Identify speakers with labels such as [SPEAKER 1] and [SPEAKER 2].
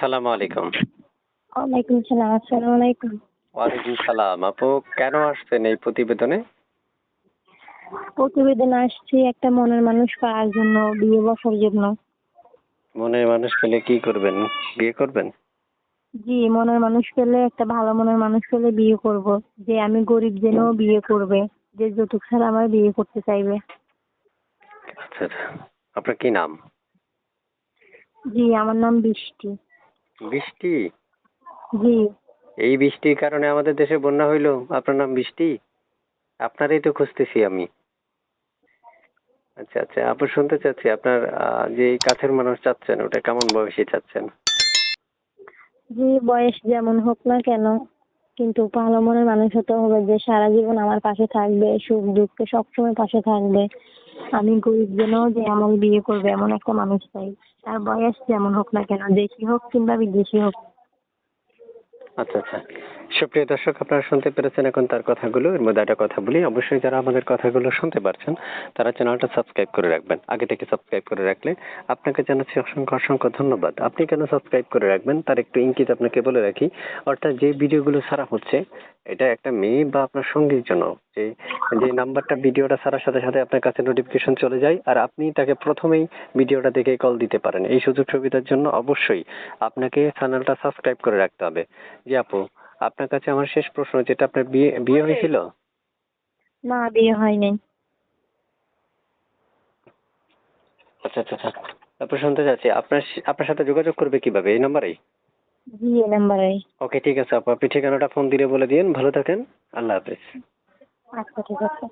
[SPEAKER 1] আসসালামু আলাইকুম।
[SPEAKER 2] ওয়ালাইকুম সালাম। আসসালামু আলাইকুম।
[SPEAKER 1] ওয়ালাইকুম সালাম। আপু কেন আসছেন এই প্রতিবেদনে?
[SPEAKER 2] প্রতিবেদন আসছি একটা মনের মানুষ পাওয়ার জন্য, বিয়ে বসার জন্য।
[SPEAKER 1] মনের মানুষ পেলে কি করবেন? বিয়ে করবেন?
[SPEAKER 2] জি, মনের মানুষ পেলে, একটা ভালো মনের মানুষ পেলে বিয়ে করব। যে আমি গরিব জেনেও বিয়ে করবে, যে যৌতুক ছাড়া আমার বিয়ে করতে চাইবে।
[SPEAKER 1] আচ্ছা, আচ্ছা। আপনার কি নাম?
[SPEAKER 2] জি, আমার নাম বৃষ্টি।
[SPEAKER 1] বৃষ্টি?
[SPEAKER 2] জি।
[SPEAKER 1] এই বৃষ্টির কারণে আমাদের দেশে বন্যা হইল। আপনার নাম বৃষ্টি? আপনারই তো খুঁজতেছি আমি। আচ্ছা, আচ্ছা। আপু শুনতে চাচ্ছি আপনার যে কাছের মানুষ চাচ্ছেন ওটা কেমন বয়সী চাচ্ছেন?
[SPEAKER 2] জি, বয়স যেমন হোক না কেন, কিন্তু ভালো মনের মানুষ হতে হবে, যে সারা জীবন আমার পাশে থাকবে, সুখ দুঃখে সবসময় পাশে থাকবে। আমি গরিব জেনেও যে আমার বিয়ে করবে এমন একটা মানুষ চাই। তার বয়স যেমন হোক না কেন, দেশি হোক কিংবা বিদেশি হোক।
[SPEAKER 1] আচ্ছা, আচ্ছা। সুপ্রিয় দর্শক, আপনারা শুনতে পেরেছেন এখন তার কথাগুলো। এর মধ্যে একটা কথা বলি, অবশ্যই যারা আমাদের কথাগুলো শুনতে পারছেন তারা চ্যানেলটা সাবস্ক্রাইব করে রাখবেন। আগে থেকে সাবস্ক্রাইব করে রাখলে আপনাকে জানাচ্ছি অসংখ্য অসংখ্য ধন্যবাদ। আপনি কেন সাবস্ক্রাইব করে রাখবেন তার একটু ইঙ্গিত আপনাকে বলে রাখি। অর্থাৎ যে ভিডিওগুলো ছাড়া হচ্ছে এটা একটা মেয়ে বা আপনার সঙ্গীর জন্য, যে যে নাম্বারটা ভিডিওটা ছাড়ার সাথে সাথে আপনার কাছে নোটিফিকেশন চলে যায় আর আপনি তাকে প্রথমেই ভিডিওটা দেখে কল দিতে পারেন। এই সুযোগ সুবিধার জন্য অবশ্যই আপনাকে চ্যানেলটা সাবস্ক্রাইব করে রাখতে হবে। জি আপু, আপনার কাছে আমার শেষ প্রশ্ন, যেটা আপনার বিয়ে বিয়ে হয়েছিল?
[SPEAKER 2] না, বিয়ে হয় নাই।
[SPEAKER 1] আচ্ছা, আচ্ছা, আচ্ছা। তারপর শুনতে চাচ্ছি আপনার আপনার সাথে যোগাযোগ করবে কিভাবে? এই নাম্বারেই?
[SPEAKER 2] জি, এ নাম্বারে।
[SPEAKER 1] ওকে, ঠিক আছে আপু, আপনি ঠিকানাটা ফোন দিলে বলে দিন। ভালো থাকেন। আল্লাহ হাফেজ।
[SPEAKER 2] আচ্ছা, ঠিক আছে।